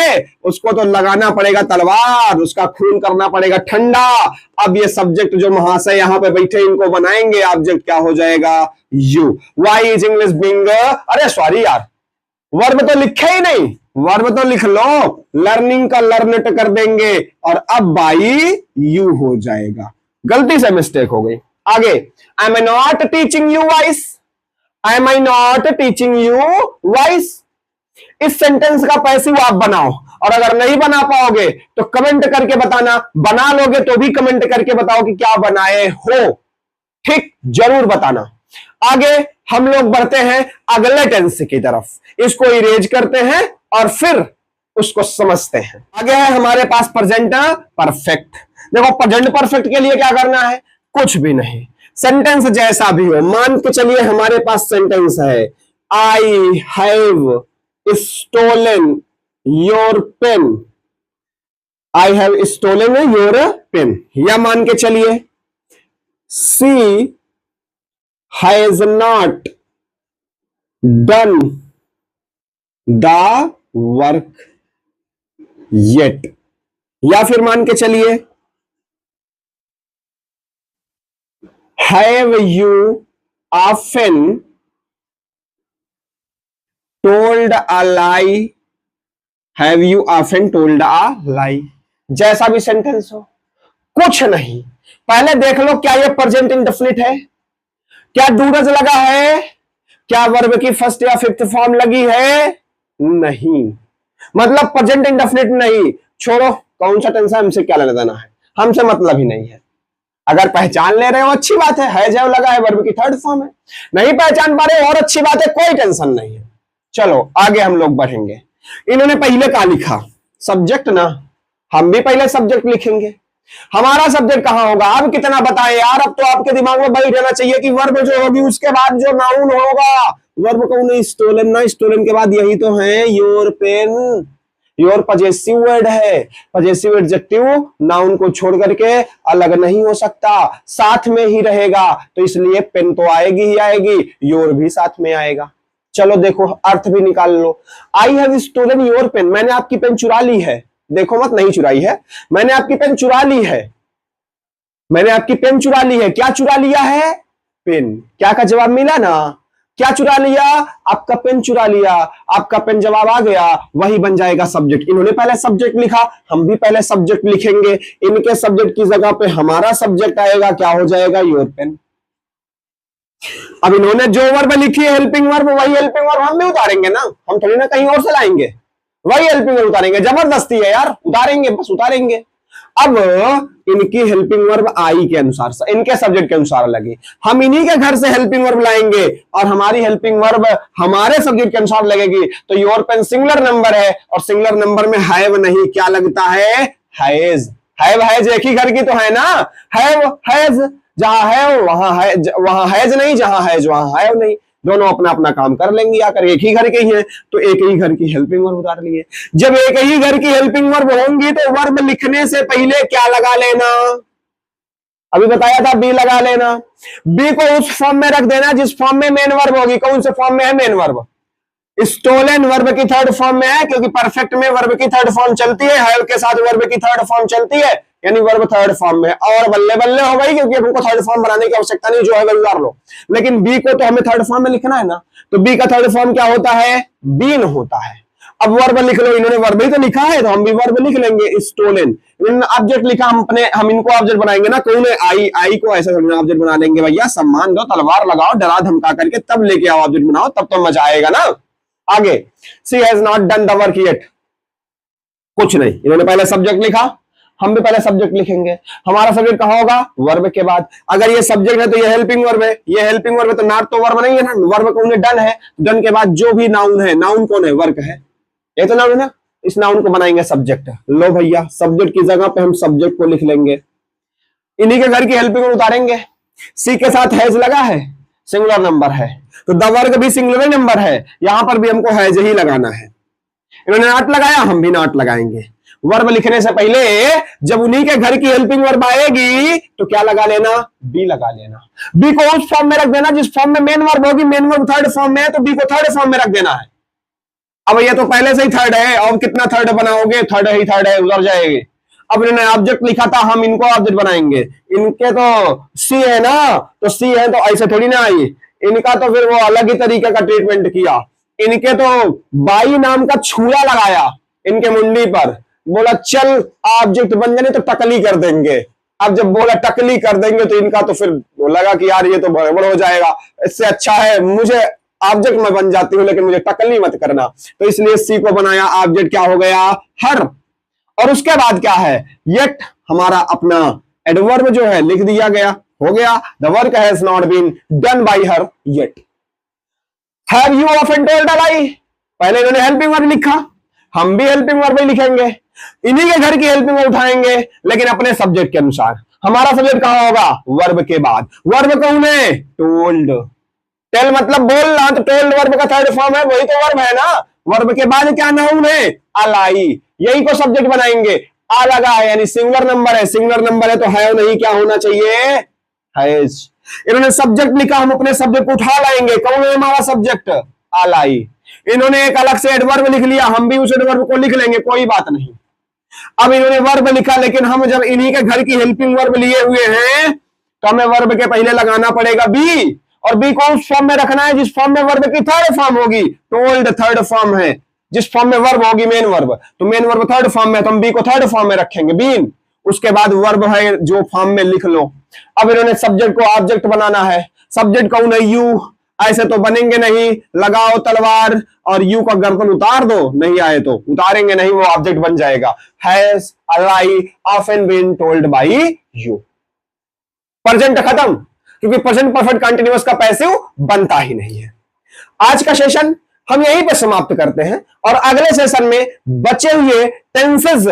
उसको तो लगाना पड़ेगा तलवार, उसका खून करना पड़ेगा ठंडा। अब ये सब्जेक्ट जो महाशय यहां पे बैठे इनको बनाएंगे, ऑब्जेक्ट क्या हो जाएगा? You. Why is English being, अरे सॉरी यार, वर्ब तो लिखे ही नहीं, वर्ब तो लिख लो, लर्निंग का लर्नेट कर देंगे, और अब बाई यू हो जाएगा। गलती से मिस्टेक हो गई। आगे, am I not teaching you voice, am I not teaching you voice. इस सेंटेंस का पैसिव आप बनाओ, और अगर नहीं बना पाओगे तो कमेंट करके बताना, बना लोगे तो भी कमेंट करके बताओ कि क्या बनाए हो, ठीक? जरूर बताना। आगे हम लोग बढ़ते हैं अगले टेंस की तरफ, इसको इरेज करते हैं और फिर उसको समझते हैं। आगे है हमारे पास प्रेजेंट परफेक्ट। देखो प्रेजेंट परफेक्ट के लिए क्या करना है? कुछ भी नहीं, सेंटेंस जैसा भी हो, मान के चलिए हमारे पास सेंटेंस है, I have stolen your pen, I have stolen your pen, या मान के चलिए she has not done the work yet, या फिर मान के चलिए have you often told a lie, have you often told a lie. जैसा भी सेंटेंस हो, कुछ नहीं, पहले देख लो क्या ये प्रेजेंट इंडेफिनिट है, क्या डूडज लगा है, क्या वर्ब की फर्स्ट या फिफ्थ फॉर्म लगी है? नहीं। मतलब प्रेजेंट इंडेफिनिट नहीं, छोड़ो कौन सा टेंस है, हमसे क्या लेना देना है, हमसे मतलब ही नहीं है। अगर पहचान ले रहे हो अच्छी बात है जब लगा है, वर्ब की थर्ड फॉर्म है। नहीं पहचान पा रहे हो और अच्छी बात है, कोई टेंशन नहीं है। चलो आगे हम लोग बढ़ेंगे। इन्होंने पहले क्या लिखा, सब्जेक्ट ना, हम भी पहले सब्जेक्ट लिखेंगे। हमारा सब्जेक्ट कहां होगा, अब कितना बताएं यार, अब तो आपके दिमाग में बैठ जाना चाहिए कि वर्ब जो होगी उसके बाद जो नाउन होगा, वर्ब को नहीं स्टोलन ना, स्टोलन के बाद यही तो है your pen, your possessive word है, पजेसिव एडजेक्टिव नाउन को छोड़ करके अलग नहीं हो सकता, साथ में ही रहेगा, तो इसलिए पेन तो आएगी ही आएगी, योर भी साथ में आएगा। चलो देखो अर्थ भी निकाल लो। I have stolen your pen, मैंने आपकी पेन चुरा ली है, देखो मत नहीं चुराई है, मैंने आपकी पेन चुरा ली है, मैंने आपकी पेन चुरा ली है। क्या चुरा लिया है, पेन। क्या का जवाब मिला ना, क्या चुरा लिया, आपका पेन चुरा लिया, आपका पेन जवाब आ गया, वही बन जाएगा सब्जेक्ट। इन्होंने पहले सब्जेक्ट लिखा, हम भी पहले सब्जेक्ट लिखेंगे, इनके सब्जेक्ट की जगह पे हमारा सब्जेक्ट आएगा, क्या हो जाएगा, योर पेन। अब इन्होंने जो वर्ब लिखी है हेल्पिंग वर्ब, वही हेल्पिंग वर्ब हम भी उतारेंगे ना, हम थोड़ी ना कहीं और से लाएंगे, वही हेल्पिंग वर्ब उतारेंगे, जबरदस्ती है यार, उतारेंगे बस उतारेंगे। अब इनकी हेल्पिंग वर्ब आई के अनुसार, इनके सब्जेक्ट के अनुसार लगी, हम इन्हीं के घर से हेल्पिंग वर्ब लाएंगे और हमारी हेल्पिंग वर्ब हमारे सब्जेक्ट के अनुसार लगेगी। तो योर पेन सिंगुलर नंबर है और सिंगुलर नंबर में हैव नहीं, क्या लगता है, हैज। हैव हैज एक ही घर की तो है ना, हैव हैज, जहां है वहां हैज नहीं, जहां हैज वहां हैव नहीं, दोनों अपना अपना काम कर लेंगे, आकर एक ही घर के ही हैं तो एक ही घर की हेल्पिंग वर्ब उतार लिए। जब एक ही घर की हेल्पिंग वर्ब होंगी तो वर्ब लिखने से पहले क्या लगा लेना, अभी बताया था बी लगा लेना, बी को उस फॉर्म में रख देना जिस फॉर्म में मेन वर्ब होगी। कौन से फॉर्म में है मेन वर्ब, स्टोलन वर्ब की थर्ड फॉर्म में है, क्योंकि परफेक्ट में वर्ब की थर्ड फॉर्म चलती है, हैव के साथ वर्ब की थर्ड फॉर्म चलती है, यानी वर्ब थर्ड फॉर्म में। और बल्ले बल्ले हो गई, क्योंकि हमको थर्ड फॉर्म बनाने की आवश्यकता नहीं, जो है वही उतार लो, लेकिन बी को तो हमें थर्ड फॉर्म में लिखना है ना, तो बी का थर्ड फॉर्म क्या होता है, बीन होता है। अब वर्ब लिख लो, इन्होंने वर्ब ही तो लिखा है तो हम भी वर्ब लिख लेंगे, स्टोलन। इन्होंने ऑब्जेक्ट लिखा, हम इनको ऑब्जेक्ट बनाएंगे ना, कौन है, आई को ऐसे ऑब्जेक्ट बना लेंगे। भैया सम्मान दो, तलवार लगाओ, डरा धमका करके तब लेके आओ ऑब्जेक्ट बनाओ, तब तो मजा आएगा ना। आगे, she has not done the work yet, कुछ नहीं, इन्होंने पहले सब्जेक्ट लिखा, हम भी पहले सब्जेक्ट लिखेंगे। हमारा सब्जेक्ट कहां होगा, वर्ब के बाद। अगर ये सब्जेक्ट है तो ये हेल्पिंग वर्ब है, ये हेल्पिंग वर्ब है तो नॉट तो वर्ब नहीं है ना, वर्ब कौन है, डन है, डन के बाद जो भी नाउन है, नाउन कौन है, वर्क है, ये तो नाउन है ना, इस नाउन को बनाएंगे सब्जेक्ट। लो भैया सब्जेक्ट की जगह पे हम सब्जेक्ट को लिख लेंगे, इन्हीं के घर की हेल्पिंग वर्ब उतारेंगे। सी के साथ हैज लगा है, सिंगुलर नंबर है, तो द वर्ग भी सिंगुलर नंबर है, यहां पर भी हमको हैज ही लगाना है। इन्होंने नॉट लगाया, हम भी नॉट लगाएंगे। वर्ब लिखने से पहले जब उन्हीं के घर की हेल्पिंग वर्ब आएगी तो क्या लगा लेना, बी लगा लेना। बी को उस फॉर्म में रख देना जिस फॉर्म में मेन वर्ब होगी, मेन वर्ब थर्ड फॉर्म में है तो बी को थर्ड फॉर्म में रख देना है। अब ये तो पहले से ही थर्ड है, अब कितना थर्ड बनाओगे, थर्ड ही थर्ड है, उधर जाएगी। अब इन्होंने ऑब्जेक्ट लिखा था, हम इनको ऑब्जेक्ट बनाएंगे, इनके तो सी है ना, तो सी है तो ऐसे थोड़ी ना आई, इनका तो फिर वो अलग ही तरीके का ट्रीटमेंट किया। इनके तो बाई नाम का छुरा लगाया इनके मुंडी पर, बोला चल ऑब्जेक्ट बन जाने तो टकली कर देंगे। अब जब बोला टकली कर देंगे तो इनका तो फिर लगा कि यार ये तो बड़बड़ हो जाएगा, इससे अच्छा है मुझे ऑब्जेक्ट में बन जाती हूँ लेकिन मुझे टकली मत करना, तो इसलिए सी को बनाया, ऑब्जेक्ट क्या हो गया, हर। और उसके बाद क्या है, येट, हमारा अपना एडवर्ब जो है लिख दिया गया, हो गया, the work has not been done by her yet. Have you often told a lie, पहले इन्होंने हेल्पिंग वर्ब लिखा, हम भी हेल्पिंग वर्ब ही लिखेंगे, इन्हीं के घर की हेल्पिंग वर्ब उठाएंगे लेकिन अपने सब्जेक्ट के अनुसार। हमारा सब्जेक्ट कहां होगा, वर्ब के बाद। वर्ब कौन है, टोल्ड। टेल मतलब बोलना, तो टोल्ड वर्ब का थर्ड फॉर्म है, वही तो वर्ब है ना। वर्ब के बाद क्या नाउन है, अलाई, यही को सब्जेक्ट बनाएंगे। आ लगा है यानी सिंगुलर नंबर है, सिंगुलर नंबर है तो हैव नहीं, क्या होना चाहिए, हैज। इन्होंने सब्जेक्ट लिखा, हम अपने सब्जेक्ट को उठा लाएंगे, कौन है हमारा सब्जेक्ट, अलाई। इन्होंने एक अलग से एडवर्ब लिख लिया, हम भी उस एडवर्ब को लिख लेंगे, कोई बात नहीं। अब इन्होंने वर्ब लिखा, लेकिन हम जब इन्हीं के घर की हेल्पिंग वर्ब लिए हुए हैं तो हमें वर्ब के पहले लगाना पड़ेगा बी, और बी को उस फॉर्म में रखना है जिस फॉर्म में वर्ब की थर्ड फॉर्म होगी। टोल्ड थर्ड फॉर्म है, जिस फॉर्म में वर्ब होगी मेन वर्ब, तो मेन वर्ब थर्ड फॉर्म में, तो हम बी को थर्ड फॉर्म में रखेंगे, बीन। उसके बाद वर्ब है जो फॉर्म में लिख लो। अब इन्होंने सब्जेक्ट को ऑब्जेक्ट बनाना है, सब्जेक्ट कौन है, यू, ऐसे तो बनेंगे नहीं, लगाओ तलवार और यू का गर्दन उतार दो, नहीं आए तो उतारेंगे नहीं, वो ऑब्जेक्ट बन जाएगा। Has I often been told by you. Present खत्म, क्योंकि प्रेजेंट परफेक्ट कंटिन्यूअस का पैसिव बनता ही नहीं है। आज का सेशन हम यहीं पर समाप्त करते हैं और अगले सेशन में बचे हुए टेंसेस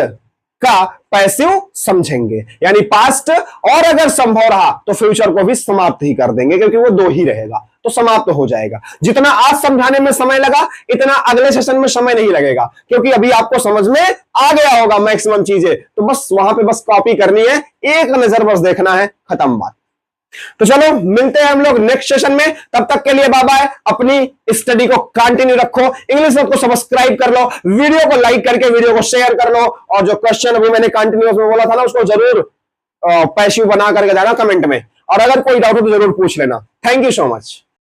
का पैसिव समझेंगे, यानी पास्ट, और अगर संभव रहा तो फ्यूचर को भी समाप्त ही कर देंगे, क्योंकि वो दो ही रहेगा तो समाप्त हो जाएगा। जितना आज समझाने में समय लगा इतना अगले सेशन में समय नहीं लगेगा, क्योंकि अभी आपको समझ में आ गया होगा मैक्सिमम चीजें, तो बस वहां पे बस कॉपी करनी है, एक नजर बस देखना है, खत्म बात। तो चलो मिलते हैं हम लोग नेक्स्ट सेशन में, तब तक के लिए बाय बाय। अपनी स्टडी को कंटिन्यू रखो, इंग्लिश को सब्सक्राइब कर लो, वीडियो को लाइक करके वीडियो को शेयर कर लो, और जो क्वेश्चन अभी मैंने कंटिन्यूअस में बोला था ना उसको जरूर पैसिव बना करके जाना कमेंट में, और अगर कोई डाउट हो तो जरूर पूछ लेना। Thank you so much.